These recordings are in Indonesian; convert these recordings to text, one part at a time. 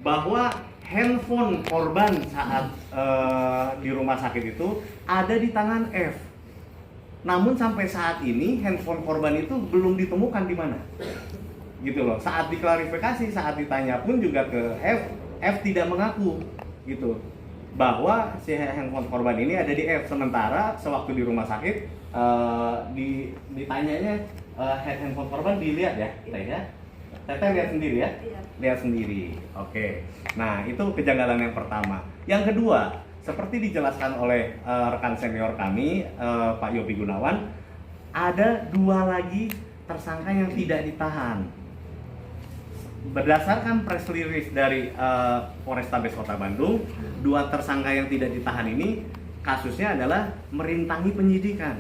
bahwa handphone korban saat di rumah sakit itu ada di tangan F. Namun sampai saat ini handphone korban itu belum ditemukan di mana. Gitu loh. Saat diklarifikasi, saat ditanya pun juga ke F tidak mengaku gitu bahwa si handphone korban ini ada di F. Sementara sewaktu di rumah sakit ditanyanya handphone korban dilihat ya, Teteh lihat sendiri ya? Iya. Lihat sendiri. Oke. Nah, itu kejanggalan yang pertama. Yang kedua, seperti dijelaskan oleh rekan senior kami, Pak Yopi Gunawan, ada 2 lagi tersangka yang tidak ditahan. Berdasarkan press release dari Polrestabes Kota Bandung, 2 tersangka yang tidak ditahan ini kasusnya adalah merintangi penyidikan.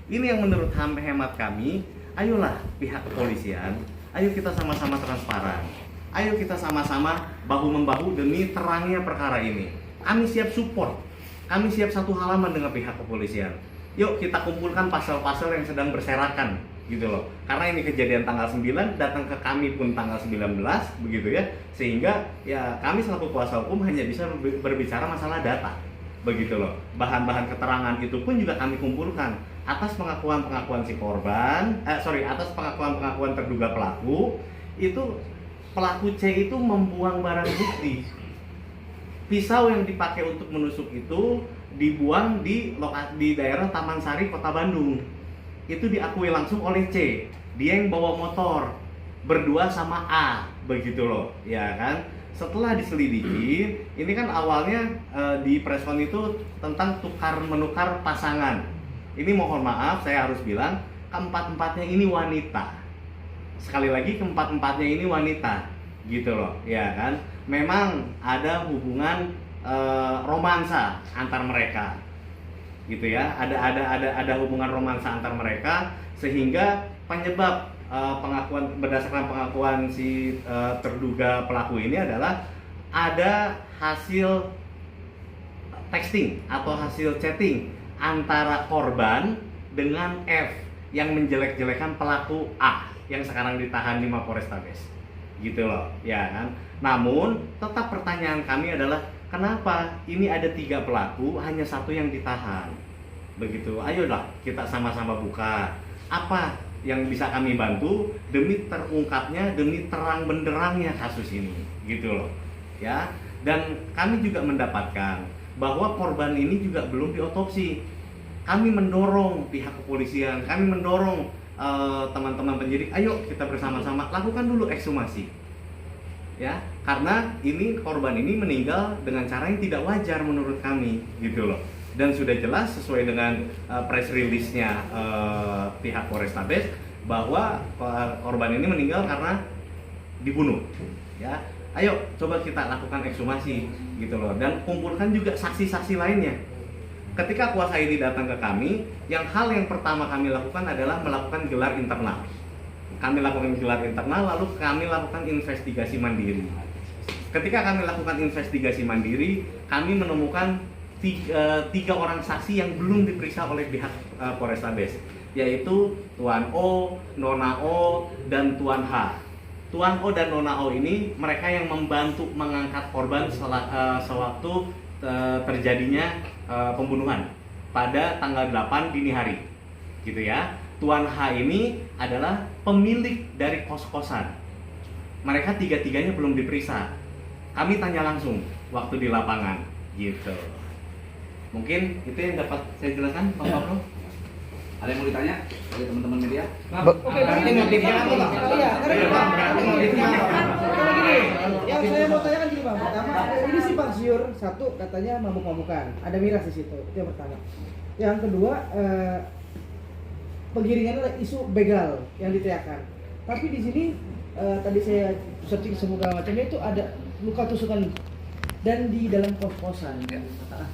Ini yang menurut hemat kami, ayolah pihak kepolisian, ayo kita sama-sama transparan. Ayo kita sama-sama bahu-membahu demi terangnya perkara ini. Kami siap support. Kami siap satu halaman dengan pihak kepolisian. Yuk kita kumpulkan pasal-pasal yang sedang berserakan gitu loh. Karena ini kejadian tanggal 9, datang ke kami pun tanggal 19 begitu ya. Sehingga ya kami selaku kuasa hukum hanya bisa berbicara masalah data. Begitu loh. Bahan-bahan keterangan itu pun juga kami kumpulkan atas pengakuan-pengakuan si korban, atas pengakuan-pengakuan terduga pelaku. Itu pelaku C itu membuang barang bukti. Pisau yang dipakai untuk menusuk itu dibuang di daerah Taman Sari, Kota Bandung. Itu diakui langsung oleh C. Dia yang bawa motor berdua sama A, begitu loh, ya kan? Setelah diselidiki, ini kan awalnya di preskon itu tentang tukar menukar pasangan. Ini mohon maaf, saya harus bilang keempat-empatnya ini wanita. Sekali lagi keempat-empatnya ini wanita, gitu loh, ya kan? Memang ada hubungan romansa antar mereka, gitu ya. Ada hubungan romansa antar mereka sehingga penyebab berdasarkan pengakuan si terduga pelaku ini adalah ada hasil texting atau hasil chatting antara korban dengan F yang menjelek-jelekan pelaku A yang sekarang ditahan di Mapolrestabes, gitu loh, ya kan. Namun tetap pertanyaan kami adalah kenapa ini ada 3 pelaku hanya 1 yang ditahan, begitu. Ayolah kita sama-sama buka apa yang bisa kami bantu demi terungkapnya, demi terang benderangnya kasus ini, gitu loh, ya. Dan kami juga mendapatkan bahwa korban ini juga belum diotopsi. Kami mendorong pihak kepolisian, kami mendorong teman-teman penyidik, ayo kita bersama-sama lakukan dulu ekshumasi, ya, karena ini korban ini meninggal dengan cara yang tidak wajar menurut kami, gitu loh. Dan sudah jelas sesuai dengan press release-nya pihak Polrestabes bahwa korban ini meninggal karena dibunuh, ya. Ayo coba kita lakukan ekshumasi, gitu loh, dan kumpulkan juga saksi-saksi lainnya. Ketika kuasa ini datang ke kami, yang pertama kami lakukan adalah melakukan gelar internal. Kami lakukan gelar internal, lalu kami lakukan investigasi mandiri. Ketika kami lakukan investigasi mandiri, kami menemukan 3 orang saksi yang belum diperiksa oleh pihak Polrestabes, yaitu Tuan O, Nona O, dan Tuan H. Tuan O dan Nona O ini mereka yang membantu mengangkat korban sewaktu terjadinya pembunuhan pada tanggal 8 dini hari, gitu ya. Tuan H ini adalah pemilik dari kos-kosan. Mereka 3-tiganya belum diperiksa. Kami tanya langsung waktu di lapangan, gitu. Mungkin itu yang dapat saya jelaskan, Pak Pablo. Ada yang mau ditanya dari teman-teman media? Oke, berarti motifnya apa, Bang? Iya, berarti motifnya apa? Gini, yang saya mau tanyakan gini, Bang. Pertama, ini si Pak Ziur satu katanya mabuk-mabukan, ada miras di situ. Itu yang pertama. Yang kedua, penggiringannya adalah isu begal yang diteriakkan. Tapi di sini tadi saya searching segala macamnya itu ada luka tusukan dan di dalam kos-kosan. Ya.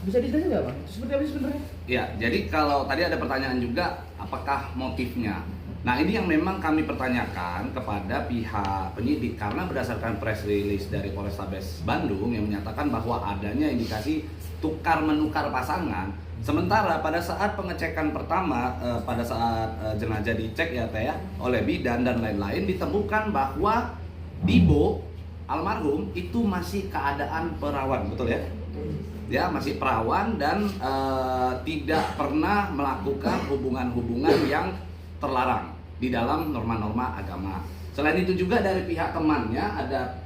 Bisa ditanya nggak, Bang? Seperti apa sebenarnya? Ya, jadi kalau tadi ada pertanyaan juga, apakah motifnya? Nah, ini yang memang kami pertanyakan kepada pihak penyidik karena berdasarkan press release dari Polrestabes Bandung yang menyatakan bahwa adanya indikasi tukar menukar pasangan. Sementara pada saat pengecekan pertama, pada saat jenazah dicek ya Teh ya, oleh bidan dan lain-lain, ditemukan bahwa Dibo almarhum itu masih keadaan perawan, betul ya? Ya, masih perawan dan tidak pernah melakukan hubungan-hubungan yang terlarang di dalam norma-norma agama. Selain itu juga dari pihak temannya ada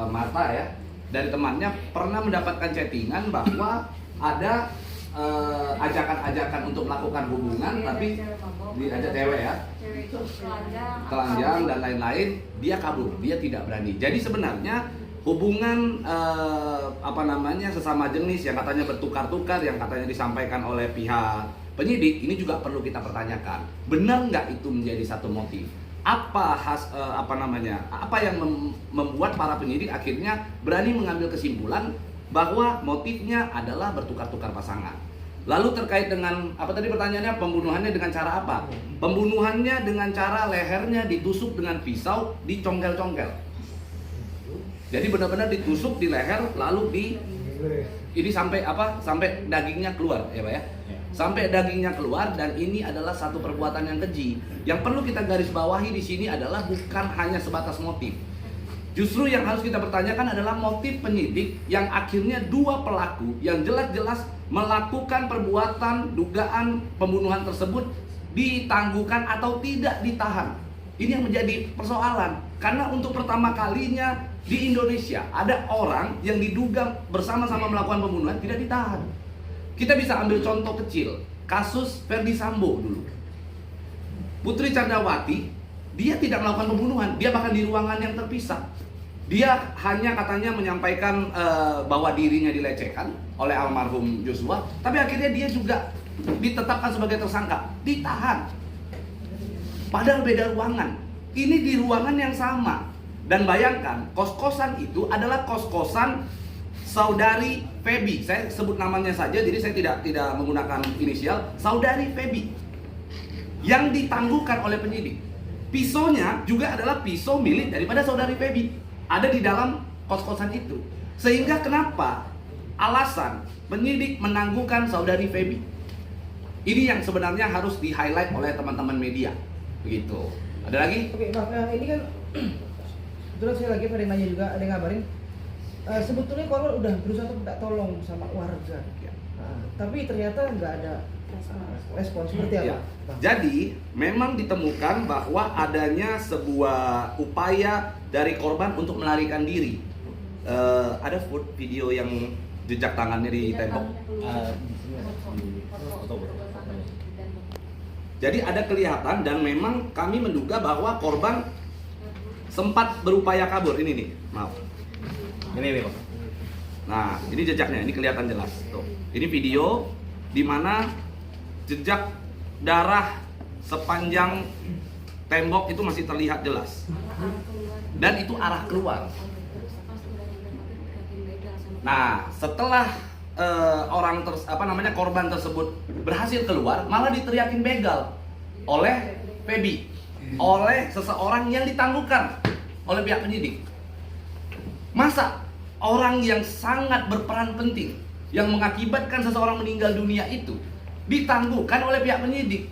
Marta ya, dari temannya pernah mendapatkan chattingan bahwa ada ajakan-ajakan untuk melakukan hubungan, tapi diajak cewek ya, telanjang dan lain-lain, dia kabur, dia tidak berani. Jadi sebenarnya hubungan sesama jenis yang katanya bertukar-tukar, yang katanya disampaikan oleh pihak penyidik, ini juga perlu kita pertanyakan. Benar nggak itu menjadi satu motif? Apa yang membuat para penyidik akhirnya berani mengambil kesimpulan bahwa motifnya adalah bertukar-tukar pasangan? Lalu terkait dengan apa tadi pertanyaannya, pembunuhannya dengan cara apa? Pembunuhannya dengan cara lehernya ditusuk dengan pisau, dicongkel-congkel. Jadi benar-benar ditusuk di leher, lalu ini sampai dagingnya keluar ya Pak ya? Sampai dagingnya keluar, dan ini adalah satu perbuatan yang keji. Yang perlu kita garis bawahi di sini adalah bukan hanya sebatas motif. Justru yang harus kita pertanyakan adalah motif penyidik yang akhirnya dua pelaku yang jelas-jelas melakukan perbuatan dugaan pembunuhan tersebut ditangguhkan atau tidak ditahan. Ini yang menjadi persoalan. Karena untuk pertama kalinya di Indonesia ada orang yang diduga bersama-sama melakukan pembunuhan tidak ditahan. Kita bisa ambil contoh kecil, kasus Ferdy Sambo dulu. Putri Candrawati, dia tidak melakukan pembunuhan, dia bahkan di ruangan yang terpisah. Dia hanya katanya menyampaikan bahwa dirinya dilecehkan oleh almarhum Joshua, tapi akhirnya dia juga ditetapkan sebagai tersangka, ditahan. Padahal beda ruangan. Ini di ruangan yang sama. Dan bayangkan, kos-kosan itu adalah kos-kosan saudari Feby. Saya sebut namanya saja, jadi saya tidak menggunakan inisial. Saudari Feby yang ditangguhkan oleh penyidik. Pisaunya juga adalah pisau milik daripada saudari Feby, ada di dalam kos-kosan itu. Sehingga kenapa alasan penyidik menangguhkan saudari Feby? Ini yang sebenarnya harus di-highlight oleh teman-teman media. Begitu. Ada lagi? Oke, Bang, ini kan terus saya lagi pada nanya juga, ada yang ngabarin sebetulnya korban udah berusaha untuk minta tolong sama warga, tapi ternyata nggak ada respon. Seperti apa? Ya. Jadi memang ditemukan bahwa adanya sebuah upaya dari korban untuk melarikan diri. Ada video yang jejak tangannya di tembok. Jadi ada kelihatan, dan memang kami menduga bahwa korban sempat berupaya kabur. Ini nih, maaf. Ini Pak. Nah, ini jejaknya, ini kelihatan jelas. Tuh. Ini video di mana jejak darah sepanjang tembok itu masih terlihat jelas. Dan itu arah keluar. Nah, setelah korban tersebut berhasil keluar, malah diteriakin begal oleh Feby, oleh seseorang yang ditangguhkan oleh pihak penyidik. Masa orang yang sangat berperan penting, yang mengakibatkan seseorang meninggal dunia itu ditangguhkan oleh pihak penyidik,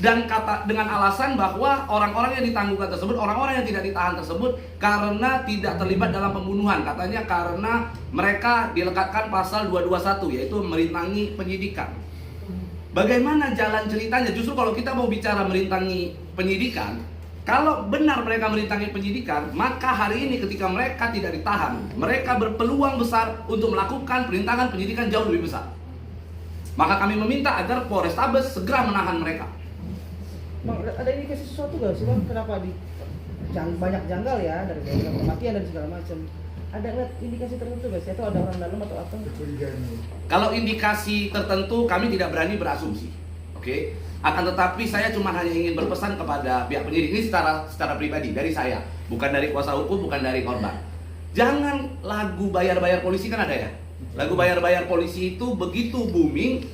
dan dengan alasan bahwa orang-orang yang ditangguhkan tersebut, orang-orang yang tidak ditahan tersebut karena tidak terlibat dalam pembunuhan, katanya karena mereka dilekatkan pasal 221, yaitu merintangi penyidikan. Bagaimana jalan ceritanya? Justru kalau kita mau bicara merintangi penyidikan, kalau benar mereka merintangi penyidikan, maka hari ini ketika mereka tidak ditahan, mereka berpeluang besar untuk melakukan perintangan penyidikan jauh lebih besar. Maka kami meminta agar Polrestabes segera menahan mereka. Bang, ada indikasi sesuatu gak sih Bang? Kenapa banyak janggal ya, dari kematian dan segala macam? Ada nggak indikasi tertentu guys? Atau ada orang dalam atau apa? Kalau indikasi tertentu kami tidak berani berasumsi, oke? Akan tetapi saya cuma hanya ingin berpesan kepada pihak penyidik ini secara pribadi dari saya, bukan dari kuasa hukum, bukan dari korban. Jangan lagu bayar-bayar polisi, kan ada ya? Lagu bayar-bayar polisi itu begitu booming,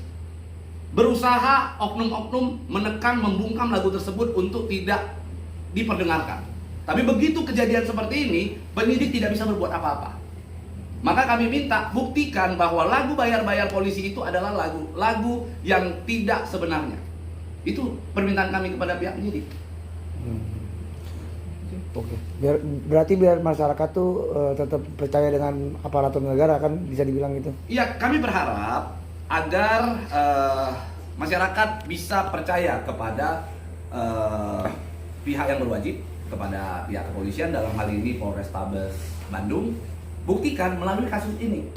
berusaha oknum-oknum menekan, membungkam lagu tersebut untuk tidak diperdengarkan. Tapi begitu kejadian seperti ini, penyidik tidak bisa berbuat apa-apa. Maka kami minta buktikan bahwa lagu bayar-bayar polisi itu adalah lagu yang tidak sebenarnya. Itu permintaan kami kepada pihak penyidik. Oke. Biar masyarakat tuh tetap percaya dengan aparatur negara, kan bisa dibilang gitu. Iya, kami berharap agar masyarakat bisa percaya kepada pihak yang berwajib, kepada pihak kepolisian, dalam hal ini Polrestabes Bandung. Buktikan melalui kasus ini.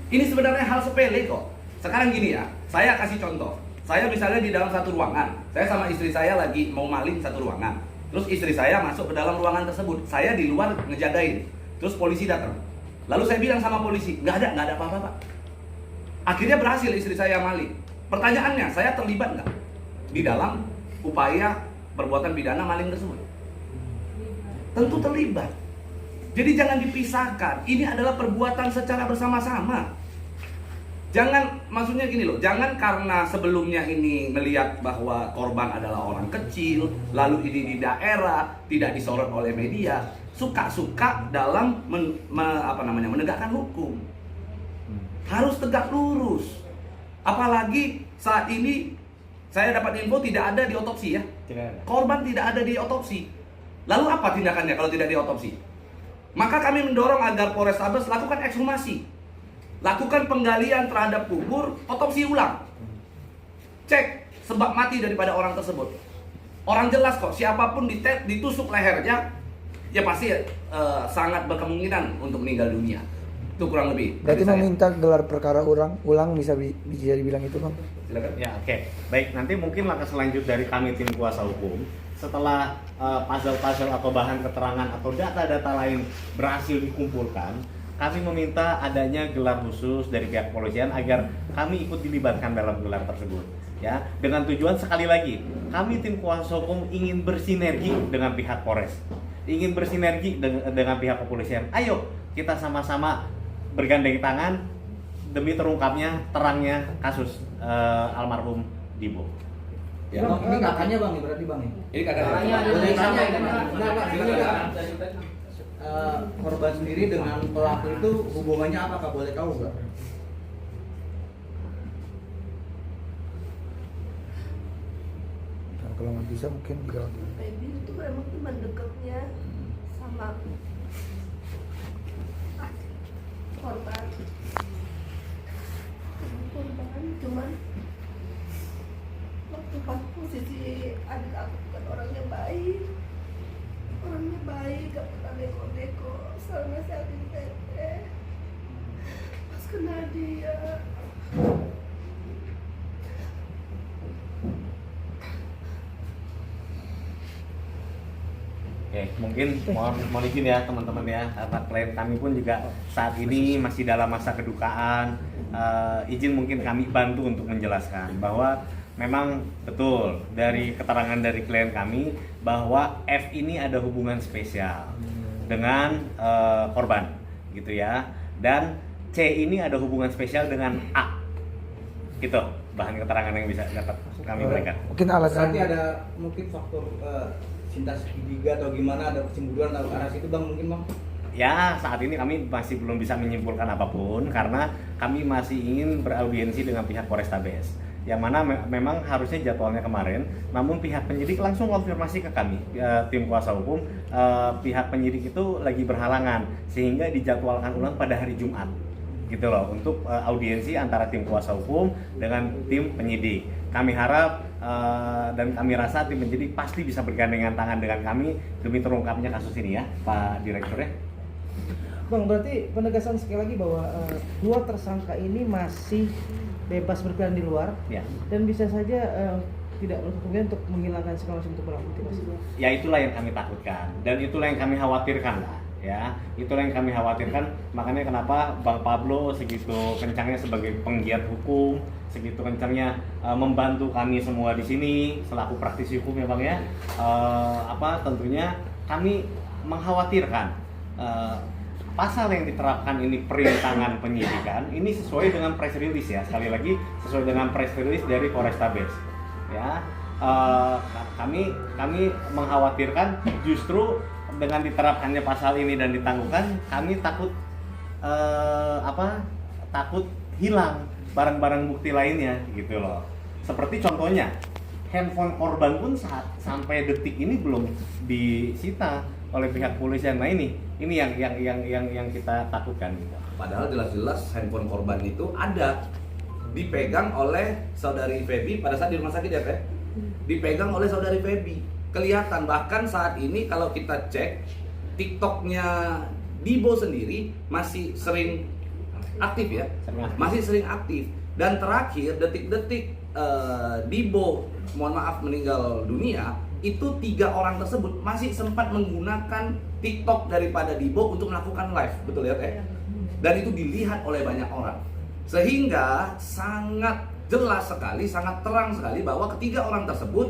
Ini sebenarnya hal sepele kok. Sekarang gini ya, saya kasih contoh. Saya misalnya di dalam satu ruangan, saya sama istri saya lagi mau maling satu ruangan. Terus istri saya masuk ke dalam ruangan tersebut, saya di luar ngejagain. Terus polisi datang. Lalu saya bilang sama polisi, nggak ada apa-apa Pak. Akhirnya berhasil istri saya maling. Pertanyaannya, saya terlibat nggak di dalam upaya perbuatan pidana maling tersebut? Tentu terlibat. Jadi jangan dipisahkan. Ini adalah perbuatan secara bersama-sama. Jangan, maksudnya gini loh, jangan karena sebelumnya ini melihat bahwa korban adalah orang kecil, lalu ini di daerah, tidak disorot oleh media, suka-suka dalam menegakkan hukum. Harus tegak lurus. Apalagi saat ini saya dapat info tidak ada di otopsi ya. Korban tidak ada di otopsi. Lalu apa tindakannya kalau tidak di otopsi? Maka kami mendorong agar Polrestabes lakukan ekshumasi. Lakukan penggalian terhadap kubur, otopsi ulang. Cek sebab mati daripada orang tersebut. Orang jelas kok, siapapun ditusuk lehernya, ya pasti sangat berkemungkinan untuk meninggal dunia. Itu kurang lebih. Berarti meminta gelar perkara ulang bisa dibilang itu, Bang? Silakan. Ya, oke. Baik, nanti mungkin langkah selanjut dari kami tim kuasa hukum, setelah puzzle-puzzle atau bahan keterangan atau data-data lain berhasil dikumpulkan, kami meminta adanya gelar khusus dari pihak kepolisian agar kami ikut dilibatkan dalam gelar tersebut. Ya, dengan tujuan sekali lagi, kami tim kuasa hukum ingin bersinergi dengan pihak Polres, ingin bersinergi dengan pihak kepolisian. Ayo kita sama-sama bergandeng tangan demi terungkapnya terangnya kasus almarhum Dibo. Ya, Bang, ini kakaknya Bang, berarti Bang ya? Ini kakaknya. Boleh tanya, korban sendiri dengan pelaku itu hubungannya apa, Kak? Boleh tahu nggak? Nah, kalau nggak bisa mungkin juga. Baby itu emang teman dekatnya sama korban. Korban cuman waktu pas posisi adik aku kan orangnya baik, gak pernah neko-neko, selalu nasihatin teteh. Pas kena dia, Oke, mungkin mohon izin ya teman-teman ya, karena klien kami pun juga saat ini masih dalam masa kedukaan. Izin mungkin kami bantu untuk menjelaskan bahwa memang betul dari keterangan dari klien kami bahwa F ini ada hubungan spesial dengan korban, gitu ya. Dan C ini ada hubungan spesial dengan A. Gitu bahan keterangan yang bisa dapat kami berikan. Mungkin alasan Berarti ada mungkin faktor cinta segitiga atau gimana, ada kecemburuan atau arah situ Bang, mungkin Bang? Ya, saat ini kami masih belum bisa menyimpulkan apapun karena kami masih ingin beraudiensi dengan pihak Polrestabes. Yang mana memang harusnya jadwalnya kemarin, namun pihak penyidik langsung konfirmasi ke kami, tim kuasa hukum, pihak penyidik itu lagi berhalangan sehingga dijadwalkan ulang pada hari Jumat, gitu loh, untuk audiensi antara tim kuasa hukum dengan tim penyidik. Kami harap dan kami rasa tim penyidik pasti bisa bergandengan tangan dengan kami demi terungkapnya kasus ini ya, Pak Direktur ya. Bang, berarti penegasan sekali lagi bahwa dua tersangka ini masih bebas berkeliaran di luar, Ya. dan bisa saja tidak menutup kemungkinan untuk menghilangkan segala macam untuk barang bukti. Ya itulah yang kami takutkan dan itulah yang kami khawatirkan lah ya, itulah yang kami khawatirkan. Makanya kenapa Bang Pablo segitu kencangnya sebagai penggiat hukum, segitu kencangnya membantu kami semua di sini selaku praktisi hukum ya Bang ya. Tentunya kami mengkhawatirkan pasal yang diterapkan ini perintangan penyidikan ini sesuai dengan press release ya, sekali lagi sesuai dengan press release dari Polrestabes ya. Kami mengkhawatirkan justru dengan diterapkannya pasal ini dan ditangguhkan, kami takut takut hilang barang-barang bukti lainnya gitu loh. Seperti contohnya handphone korban pun sampai detik ini belum disita oleh pihak polisian. Nah ini yang kita takutkan gitu. Padahal jelas-jelas handphone korban itu ada dipegang oleh saudari Feby pada saat di rumah sakit ya Teh? Dipegang oleh saudari Feby. Kelihatan bahkan saat ini kalau kita cek TikToknya Dibo sendiri masih sering aktif ya, masih sering aktif. Dan terakhir detik-detik Dibo mohon maaf meninggal dunia, itu 3 orang tersebut masih sempat menggunakan TikTok daripada Dibo untuk melakukan live, betul ya Teh? Dan itu dilihat oleh banyak orang. Sehingga sangat jelas sekali, sangat terang sekali bahwa ketiga orang tersebut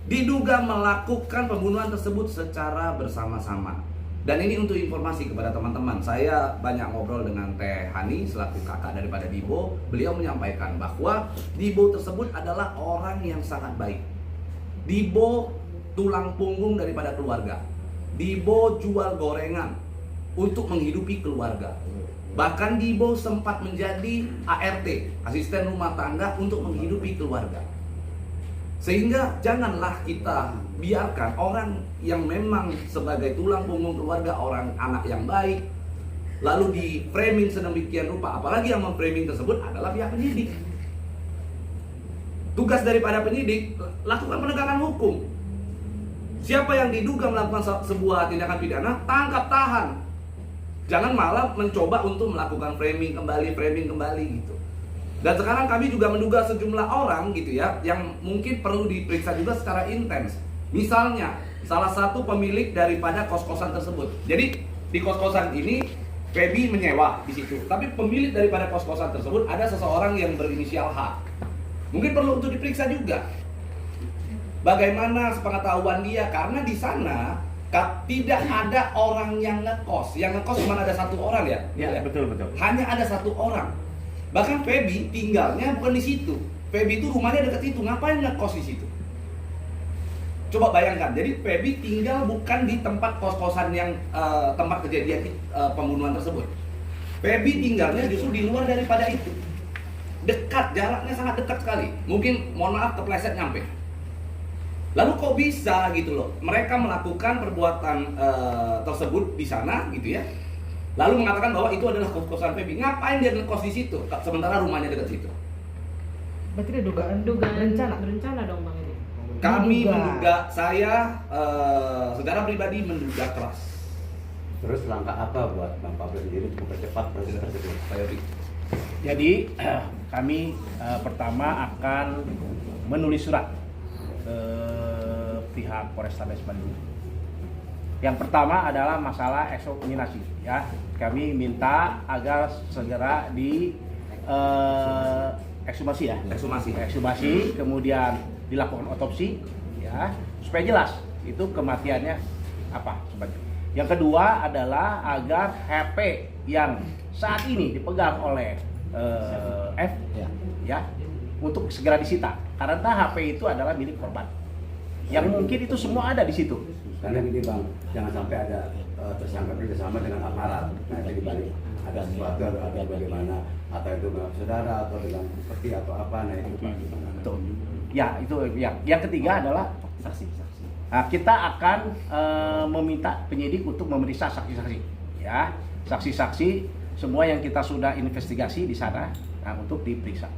diduga melakukan pembunuhan tersebut secara bersama-sama. Dan ini untuk informasi kepada teman-teman. Saya banyak ngobrol dengan Teh Hani selaku kakak daripada Dibo. Beliau menyampaikan bahwa Dibo tersebut adalah orang yang sangat baik. Dibo tulang punggung daripada keluarga. Dibo jual gorengan untuk menghidupi keluarga. Bahkan Dibo sempat menjadi ART, asisten rumah tangga untuk menghidupi keluarga. Sehingga janganlah kita biarkan orang yang memang sebagai tulang punggung keluarga, orang anak yang baik, lalu di framing sedemikian rupa. Apalagi yang memframing tersebut adalah pihak penyidik. Tugas daripada penyidik, lakukan penegakan hukum. Siapa yang diduga melakukan sebuah tindakan pidana, tangkap, tahan. Jangan malah mencoba untuk melakukan framing kembali gitu. Dan sekarang kami juga menduga sejumlah orang gitu ya, yang mungkin perlu diperiksa juga secara intens. Misalnya, salah satu pemilik daripada kos-kosan tersebut. Jadi di kos-kosan ini Feby menyewa di situ, tapi pemilik daripada kos-kosan tersebut ada seseorang yang berinisial H. Mungkin perlu untuk diperiksa juga. Bagaimana sepengetahuan dia, karena di sana tidak ada orang yang ngekos. Yang ngekos cuma ada 1 orang ya? Ya, betul. Hanya ada 1 orang. Bahkan Feby tinggalnya bukan di situ. Feby itu rumahnya dekat situ. Ngapain ngekos di situ? Coba bayangkan. Jadi Feby tinggal bukan di tempat kos-kosan yang tempat kejadian pembunuhan tersebut. Feby tinggalnya justru di luar daripada itu. Dekat, jaraknya sangat dekat sekali. Mungkin mohon maaf kepleset nyampe. Lalu kok bisa gitu loh, mereka melakukan perbuatan tersebut di sana gitu ya. Lalu mengatakan bahwa itu adalah kos-kosan Feby. Ngapain dia ngekos di situ sementara rumahnya dekat situ? Berarti ada dugaan berencana dong Bang ini. Kami menduga, saya secara pribadi menduga keras. Terus langkah apa buat Bang Pablo sendiri untuk mempercepat proses tersebut? Jadi kami pertama akan menulis surat ke pihak Polrestabes Bandung. Yang pertama adalah masalah ekshumasi ya. Kami minta agar segera di ekshumasi ya. Ekshumasi kemudian dilakukan otopsi ya supaya jelas itu kematiannya apa sebenarnya. Yang kedua adalah agar HP yang saat ini dipegang oleh F ya untuk segera disita karena HP itu adalah milik korban. Yang mungkin itu semua ada di situ. Karena gini Bang, jangan sampai ada tersangka kerjasama dengan aparat. Nah jadi balik ada sesuatu, ada bagaimana atau itu dengan saudara atau dengan seperti atau apa, nah itu Pak. Betul. Ya itu yang ketiga adalah saksi. Nah, kita akan meminta penyidik untuk memeriksa saksi-saksi, ya saksi-saksi semua yang kita sudah investigasi di sana, nah, untuk diperiksa.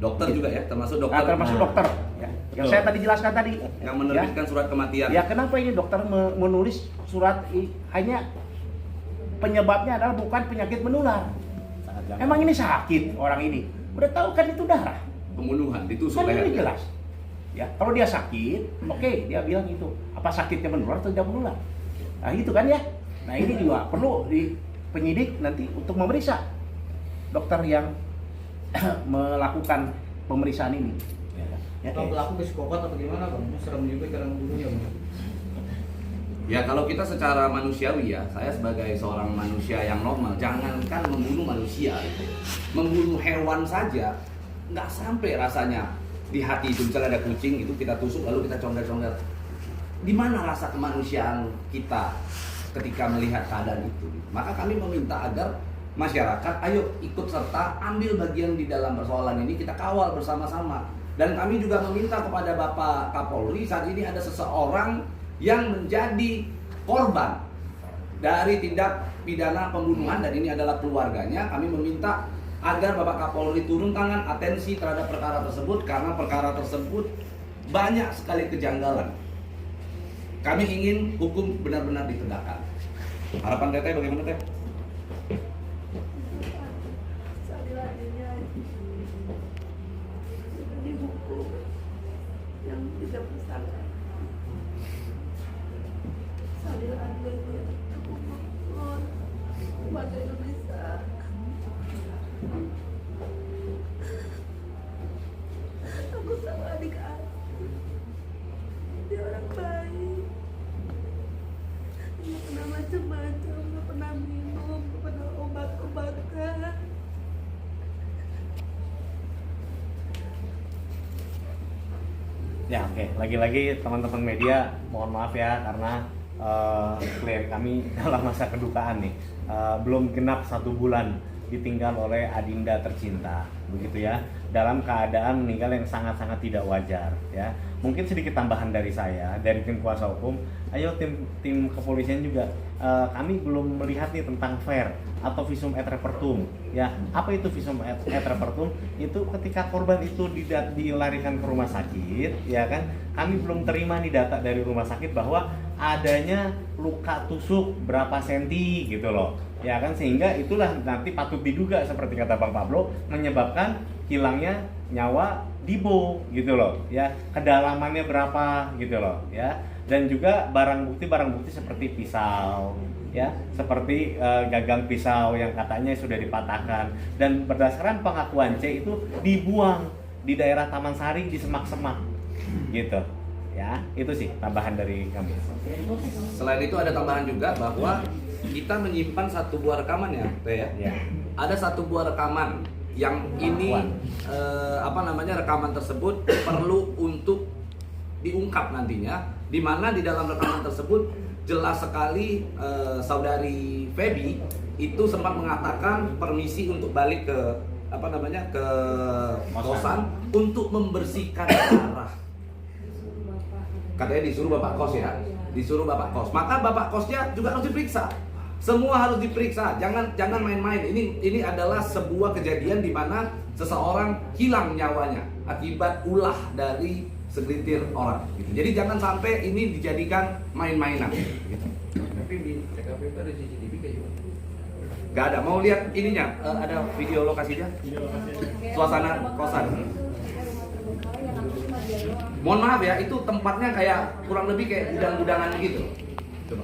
Dokter juga ya, termasuk dokter. Nah, termasuk dokter. Ya. Yang saya tadi jelaskan tadi. Yang menerbitkan surat kematian. Ya kenapa ini dokter menulis surat hanya penyebabnya adalah bukan penyakit menular. Emang ini sakit orang ini. Udah tahu kan itu darah. Pembunuhan ditusuk Kan ini lehernya. jelas. Ya, kalau dia sakit, oke, dia bilang itu. Apa sakitnya menular atau tidak menular? Nah, itu kan ya. Nah, ini juga perlu di penyidik nanti untuk memeriksa dokter yang melakukan pemeriksaan ini. Ya, Pelaku psikopat atau gimana Bang? Serem juga cara membunuhnya Bang. Ya kalau kita secara manusiawi ya, saya sebagai seorang manusia yang normal, jangankan membunuh manusia, membunuh hewan saja nggak sampai rasanya di hati itu. Misalnya ada kucing itu kita tusuk lalu kita congkel-congkel. Di mana rasa kemanusiaan kita ketika melihat keadaan itu? Maka kami meminta agar masyarakat ayo ikut serta ambil bagian di dalam persoalan ini, kita kawal bersama-sama. Dan kami juga meminta kepada Bapak Kapolri, saat ini ada seseorang yang menjadi korban dari tindak pidana pembunuhan, dan ini adalah keluarganya. Kami meminta agar Bapak Kapolri turun tangan, atensi terhadap perkara tersebut, karena perkara tersebut banyak sekali kejanggalan. Kami ingin hukum benar-benar ditegakkan. Harapan Teteh bagaimana, Teh? Seadil-adilnya dihukum yang tidak bersalah. Seadil-adilnya aku mohon warga Indonesia. Aku sama adik aku, dia orang baik, nggak pernah macam-macam, nggak pernah minum, nggak pernah obat-obatan. Ya oke, lagi-lagi teman-teman media mohon maaf ya karena klien kami dalam masa kedukaan nih, belum genap 1 bulan ditinggal oleh adinda tercinta, begitu ya, dalam keadaan meninggal yang sangat-sangat tidak wajar ya. Mungkin sedikit tambahan dari saya, dari tim kuasa hukum, ayo tim kepolisian juga, kami belum melihat nih tentang FAIR atau visum et repertum ya. Apa itu visum et repertum? Itu ketika korban itu dilarikan ke rumah sakit ya kan, kami belum terima nih data dari rumah sakit bahwa adanya luka tusuk berapa senti gitu loh ya kan, sehingga itulah nanti patut diduga seperti kata Bang Pablo menyebabkan hilangnya nyawa Dibo gitu loh ya, kedalamannya berapa gitu loh ya, dan juga barang bukti seperti pisau ya, seperti gagang pisau yang katanya sudah dipatahkan, dan berdasarkan pengakuan C itu dibuang di daerah Taman Sari di semak-semak gitu ya. Itu sih tambahan dari kami. Selain itu ada tambahan juga bahwa kita menyimpan 1 buah rekaman ya, Teh ya. Ya. Ada 1 buah rekaman yang ini rekaman tersebut perlu untuk diungkap nantinya, di mana di dalam rekaman tersebut jelas sekali saudari Feby itu sempat mengatakan permisi untuk balik ke ke kosan untuk membersihkan darah. Katanya disuruh Bapak kos ya, disuruh Bapak kos. Maka Bapak kosnya juga harus diperiksa. Semua harus diperiksa. Jangan main-main. Ini adalah sebuah kejadian di mana seseorang hilang nyawanya akibat ulah dari segelintir orang. Gitu. Jadi jangan sampai ini dijadikan main-mainan. Gitu. Tapi di TKP itu ada CCTV kayak gimana? Gak ada. Mau lihat ininya? Ada video lokasinya? Suasana kosan. Mohon maaf ya, itu tempatnya kayak kurang lebih kayak gudang-gudangan gitu. Coba.